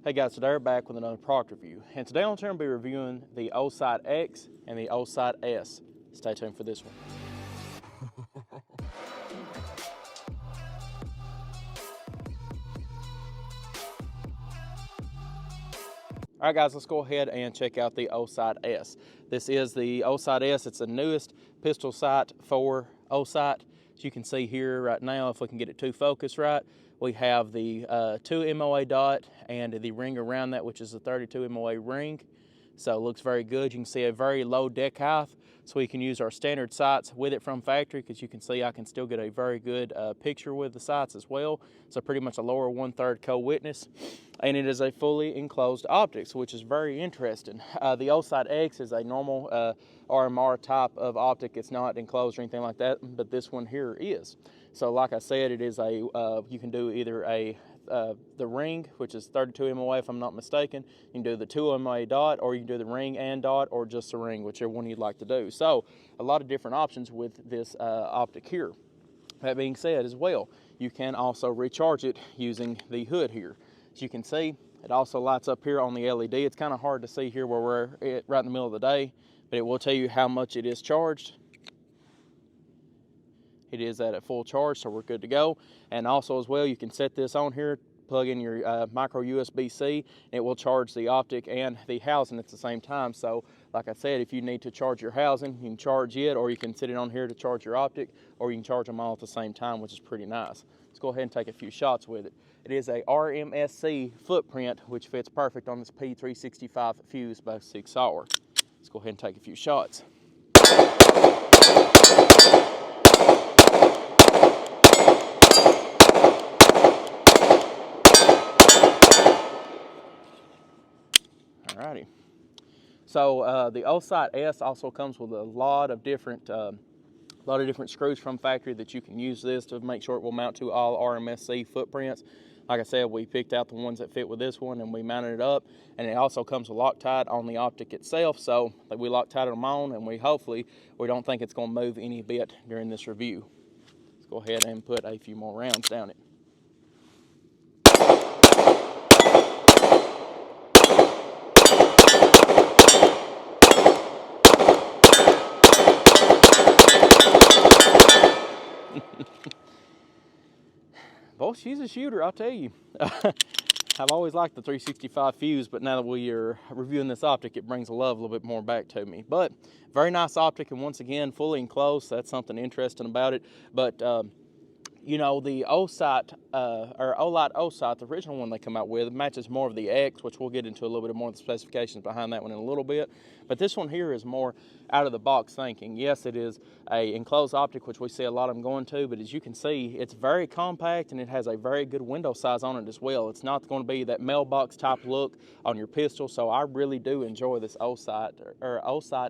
Hey guys, today we're back with another product review, and today I'm going to be reviewing the Olight X and the Olight S. Stay tuned for this one. All right guys, let's go ahead and check out the Olight S. This is the Olight S. It's the newest pistol sight for Olight. As you can see here right now, if we can get it to focus right, we have the 2 MOA dot and the ring around that, which is a 32 MOA ring. So it looks very good. You can see a very low deck height, so we can use our standard sights with it from factory, because you can see I can still get a very good picture with the sights as well. So pretty much a lower 1/3 co-witness, and it is a fully enclosed optics, which is very interesting. The Olight X is a normal RMR type of optic. It's not enclosed or anything like that, but this one here is. So like I said, it is a you can do either the ring, which is 32 MOA if I'm not mistaken. You can do the 2 MOA dot, or you can do the ring and dot, or just the ring, whichever one you'd like to do. So a lot of different options with this optic here. That being said as well, you can also recharge it using the hood here. As you can see, it also lights up here on the LED. It's kind of hard to see here where we're at right in the middle of the day, but it will tell you how much it is charged. It is at a full charge, so we're good to go. And also as well, you can set this on here, plug in your micro USB-C, and it will charge the optic and the housing at the same time. So like I said, if you need to charge your housing, you can charge it, or you can sit it on here to charge your optic, or you can charge them all at the same time, which is pretty nice. Let's go ahead and take a few shots with it. It is a RMSC footprint, which fits perfect on this P365 fuse by 6 hour. Let's go ahead and take a few shots. Alrighty. So the Olight S also comes with a lot of different screws from factory that you can use this to make sure it will mount to all RMSC footprints. Like I said, we picked out the ones that fit with this one and we mounted it up, and it also comes with Loctite on the optic itself, so we Loctited them on, and we don't think it's going to move any bit during this review. Let's go ahead and put a few more rounds down it. Boy, she's a shooter, I'll tell you. I've always liked the 365 fuse, but now that we are reviewing this optic, it brings the love a little bit more back to me. But very nice optic, and once again, fully enclosed, so that's something interesting about it. But you know, the Olight Olight, the original one they come out with, matches more of the X, which we'll get into a little bit more of the specifications behind that one in a little bit. But this one here is more out of the box thinking. Yes, it is a enclosed optic, which we see a lot of them going to, but as you can see, it's very compact, and it has a very good window size on it as well. It's not going to be that mailbox type look on your pistol, so I really do enjoy this Olight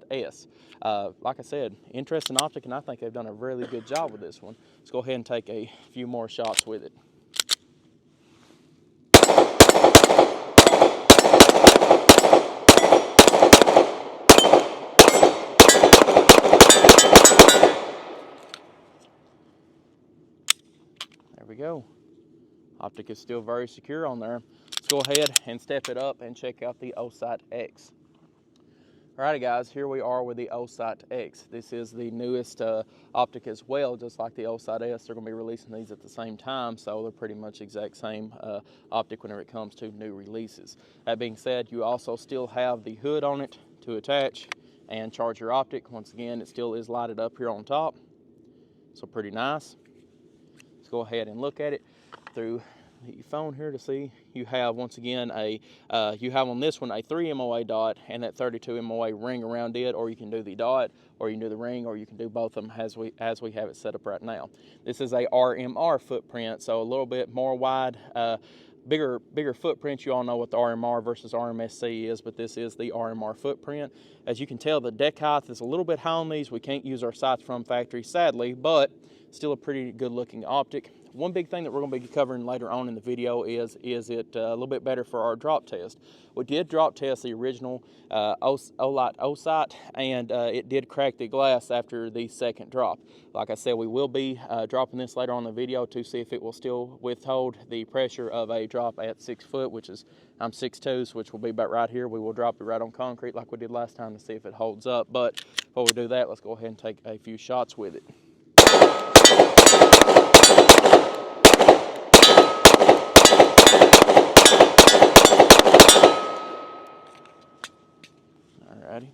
S. Like I said, interesting optic, and I think they've done a really good job with this one. Let's go ahead and take a few more shots with it. There we go. Optic is still very secure on there. Let's go ahead and step it up and check out the Olight X. Alrighty guys, here we are with the Olight X. This is the newest optic as well, just like the Olight S. They're going to be releasing these at the same time, so they're pretty much the exact same optic whenever it comes to new releases. That being said, you also still have the hood on it to attach and charge your optic. Once again, it still is lighted up here on top, so pretty nice. Let's go ahead and look at it through the phone here to see. You have, once again, you have on this one a 3 MOA dot and that 32 MOA ring around it, or you can do the dot, or you can do the ring, or you can do both of them as we have it set up right now. This is a RMR footprint, so a little bit more wide, bigger footprint. You all know what the RMR versus RMSC is, but this is the RMR footprint. As you can tell, the deck height is a little bit high on these. We can't use our sights from factory, sadly, but still a pretty good looking optic. one big thing that we're going to be covering later on in the video is it a little bit better for our drop test. We did drop test the original Olight Osight, and it did crack the glass after the second drop. Like I said, we will be dropping this later on in the video to see if it will still withhold the pressure of a drop at 6 foot, which is, I'm 6'2", which will be about right here. We will drop it right on concrete like we did last time to see if it holds up. But before we do that, let's go ahead and take a few shots with it. Alrighty.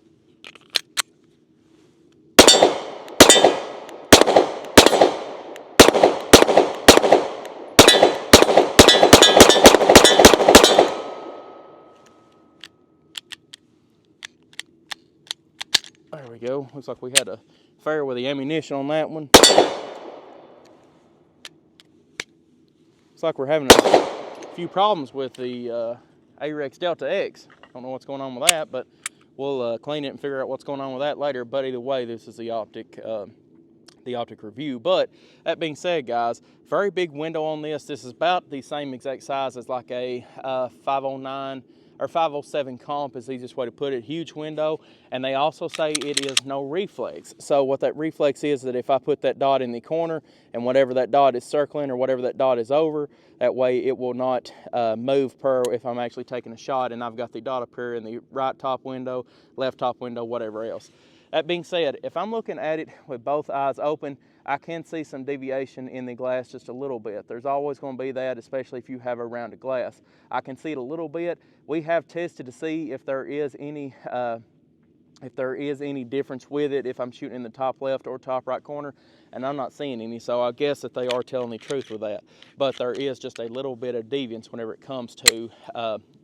There we go. Looks like we had a fair with the ammunition on that one. Looks like we're having a few problems with the Arex Delta X. Don't know what's going on with that, but we'll clean it and figure out what's going on with that later. But either way, this is the optic review. But that being said, guys, very big window on this. This is about the same exact size as like a 509 or 507 comp is the easiest way to put it. Huge window, and they also say it is no reflex. So what that reflex is that if I put that dot in the corner and whatever that dot is circling or whatever that dot is over, that way it will not move per if I'm actually taking a shot and I've got the dot up here in the right top window, left top window, whatever else. That being said, if I'm looking at it with both eyes open, I can see some deviation in the glass just a little bit. There's always going to be that, especially if you have a rounded glass. I can see it a little bit. We have tested to see if there is any difference with it if I'm shooting in the top left or top right corner, and I'm not seeing any, so I guess that they are telling the truth with that. But there is just a little bit of deviance whenever it comes to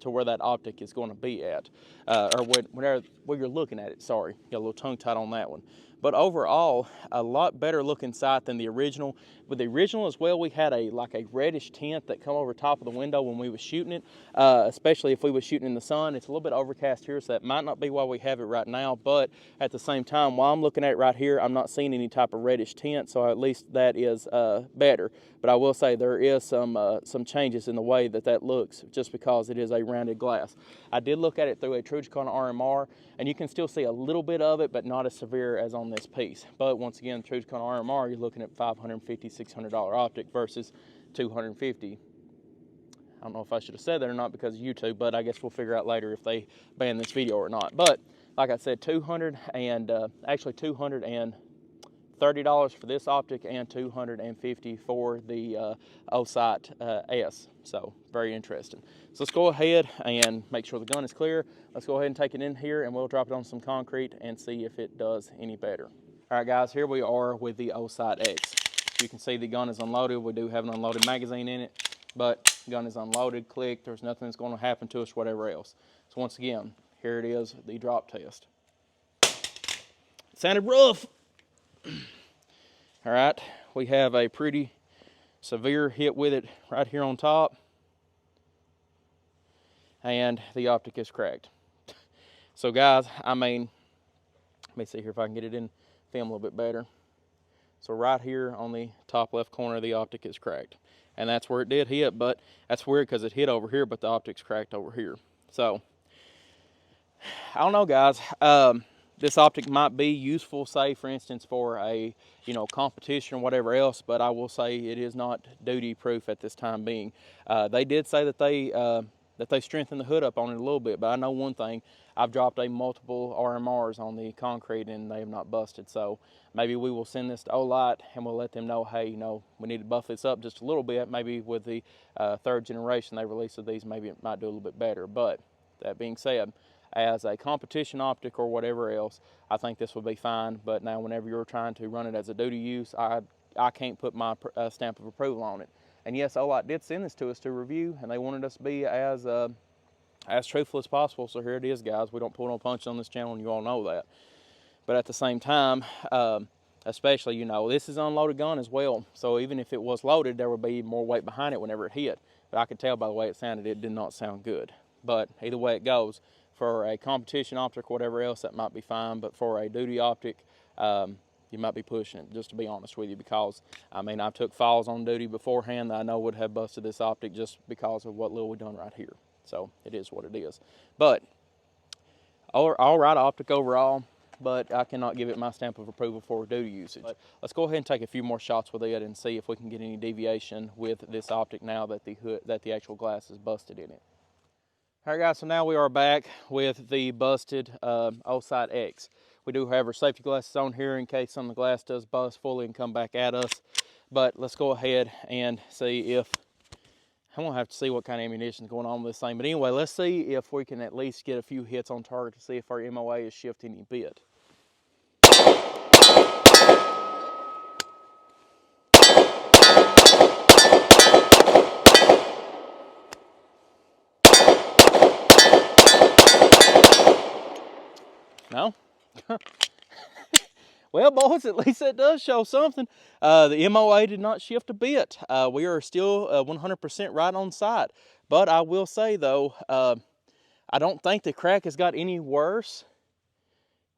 where that optic is going to be at, or whenever you're looking at it. Sorry, got a little tongue tied on that one. But overall, a lot better looking sight than the original. With the original as well, we had like a reddish tint that come over top of the window when we was shooting it, especially if we was shooting in the sun. It's a little bit overcast here, so that might not be why we have it right now, but at the same time, while I'm looking at it right here, I'm not seeing any type of reddish tint, so at least that is better. But I will say there is some changes in the way that looks just because it is a rounded glass. I did look at it through a Trujicon RMR, and you can still see a little bit of it, but not as severe as on this piece. But once again, Trujicon RMR, you're looking at $550, $600 optic versus $250. I don't know if I should have said that or not because of YouTube, but I guess we'll figure out later if they ban this video or not. But like I said, $230 for this optic and $250 for the Osight S. So very interesting. So let's go ahead and make sure the gun is clear. Let's go ahead and take it in here and we'll drop it on some concrete and see if it does any better. All right, guys, here we are with the Osight X. You can see the gun is unloaded. We do have an unloaded magazine in it, but the gun is unloaded, clicked. There's nothing that's going to happen to us, whatever else. So once again, here it is, the drop test. It sounded rough. All right, we have a pretty severe hit with it right here on top, and the optic is cracked. So guys, I mean, let me see here if I can get it in film a little bit better. So right here on the top left corner, the optic is cracked, and that's where it did hit, but that's weird because it hit over here, but the optic's cracked over here. So I don't know, guys. This optic might be useful, say, for instance, for a competition or whatever else, but I will say it is not duty-proof at this time being. They did say that they strengthened the hood up on it a little bit, but I know one thing. I've dropped multiple RMRs on the concrete and they have not busted. So maybe we will send this to Olight and we'll let them know, hey, we need to buff this up just a little bit. Maybe with the third generation they released of these, maybe it might do a little bit better. But that being said, as a competition optic or whatever else, I think this will be fine. But now whenever you're trying to run it as a duty use, I can't put my stamp of approval on it. And yes, Olight did send this to us to review, and they wanted us to be as truthful as possible. So here it is, guys. We don't pull no punches on this channel, and you all know that. But at the same time, especially, this is an unloaded gun as well. So even if it was loaded, there would be more weight behind it whenever it hit. But I could tell by the way it sounded, it did not sound good. But either way it goes, for a competition optic or whatever else, that might be fine. But for a duty optic, you might be pushing it, just to be honest with you, because, I mean, I took falls on duty beforehand that I know would have busted this optic just because of what little we done right here. So it is what it is. But all right optic overall, but I cannot give it my stamp of approval for duty usage. But let's go ahead and take a few more shots with it and see if we can get any deviation with this optic now that the actual glass is busted in it. All right, guys, so now we are back with the busted Olight X. We do have our safety glasses on here in case some of the glass does bust fully and come back at us. But let's go ahead and see if, I'm gonna have to see what kind of ammunition is going on with this thing. But anyway, let's see if we can at least get a few hits on target to see if our MOA is shifting any bit. No? Well, boys, at least that does show something. The MOA did not shift a bit. We are still 100% right on site. But I will say, though, I don't think the crack has got any worse.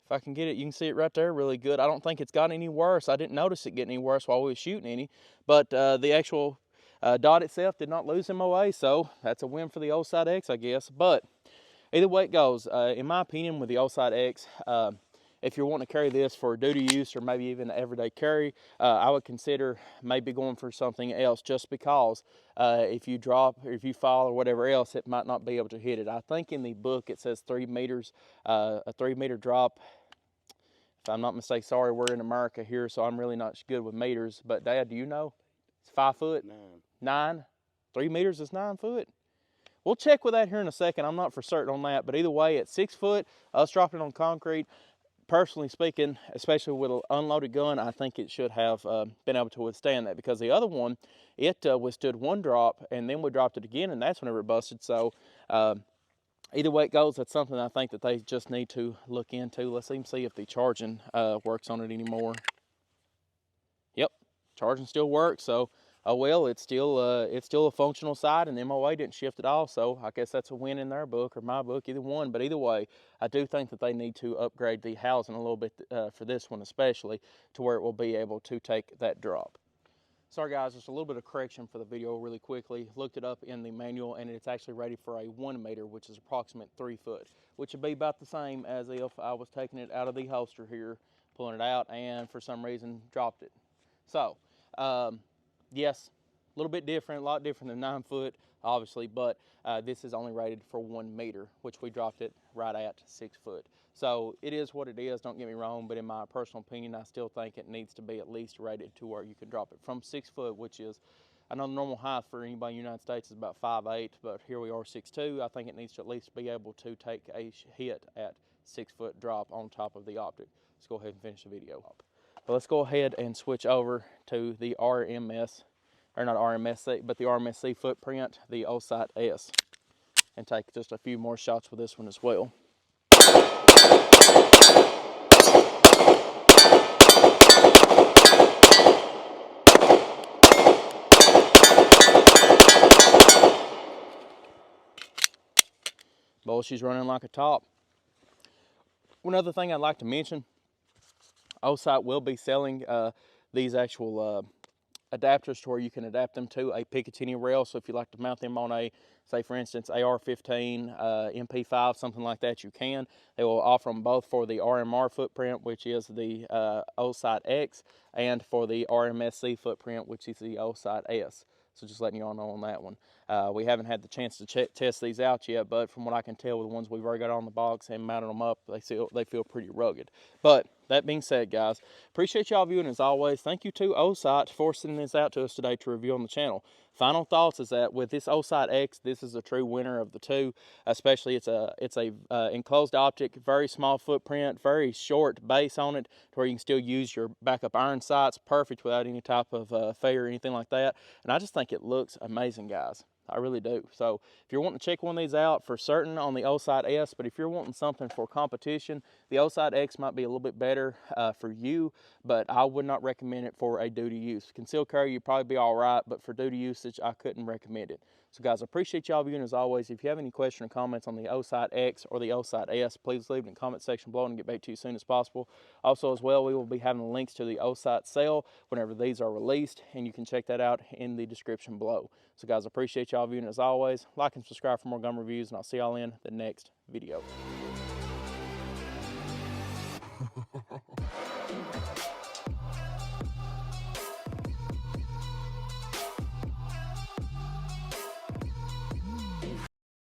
If I can get it, you can see it right there really good. I don't think it's got any worse. I didn't notice it getting any worse while we were shooting any. But the actual dot itself did not lose MOA, so that's a win for the Olight X, I guess. But either way it goes, in my opinion, with the Olight X, if you're wanting to carry this for duty use or maybe even everyday carry, I would consider maybe going for something else, just because if you drop or if you fall or whatever else, it might not be able to hit it. I think in the book it says 3 meters, a 3 meter drop. If I'm not mistaken, sorry, we're in America here, so I'm really not good with meters. But Dad, do you know? It's 5 foot? 9. 3 meters is 9 foot? We'll check with that here in a second. I'm not for certain on that, but either way, at 6 foot, us dropping on concrete, personally speaking, especially with an unloaded gun, I think it should have been able to withstand that, because the other one, it withstood one drop, and then we dropped it again, and that's whenever it busted. So either way it goes, that's something I think that they just need to look into. Let's even see if the charging works on it anymore. Yep, charging still works. So oh well, it's still a functional side, and the MOA didn't shift at all. So I guess that's a win in their book or my book, either one. But either way, I do think that they need to upgrade the housing a little bit for this one especially, to where it will be able to take that drop. Sorry guys, just a little bit of correction for the video really quickly. Looked it up in the manual, and it's actually rated for a 1 meter, which is approximate 3 foot, which would be about the same as if I was taking it out of the holster here, pulling it out, and for some reason dropped it. So yes, a little bit different, a lot different than 9 foot, obviously, but this is only rated for 1 meter, which we dropped it right at 6 foot. So it is what it is, don't get me wrong, but in my personal opinion, I still think it needs to be at least rated to where you can drop it from 6 foot, which is, I know the normal height for anybody in the United States is about 5'8", but here we are 6'2". I think it needs to at least be able to take a hit at 6 foot drop on top of the optic. Let's go ahead and finish the video. But let's go ahead and switch over to the RMS, or not RMSC, but the RMSC footprint, the Olight S, and take just a few more shots with this one as well. Boy, she's running like a top. One other thing I'd like to mention, Olight will be selling these actual adapters to where you can adapt them to a Picatinny rail. So if you like to mount them on a, say for instance, AR-15, MP5, something like that, you can. They will offer them both for the RMR footprint, which is the Olight X, and for the RMSC footprint, which is the Olight S. So just letting you all know on that one. We haven't had the chance to test these out yet, but from what I can tell with the ones we've already got on the box and mounted them up, they feel pretty rugged. But that being said, guys, appreciate y'all viewing as always. Thank you to Olight for sending this out to us today to review on the channel. Final thoughts is that with this Olight X, this is a true winner of the two. Especially it's a enclosed optic, very small footprint, very short base on it, to where you can still use your backup iron sights perfect without any type of failure or anything like that. And I just think it looks amazing, guys. I really do. So if you're wanting to check one of these out, for certain on the Olight S, but if you're wanting something for competition, the Olight X might be a little bit better for you, but I would not recommend it for a duty use. Concealed carry, you'd probably be all right, but for duty usage, I couldn't recommend it. So guys, I appreciate y'all viewing as always. If you have any question or comments on the Olight X or the Olight S, please leave it in the comment section below and get back to you as soon as possible. Also as well, we will be having links to the Olight sale whenever these are released, and you can check that out in the description below. So guys, I appreciate y'all viewing as always. Like and subscribe for more gun reviews, and I'll see y'all in the next video.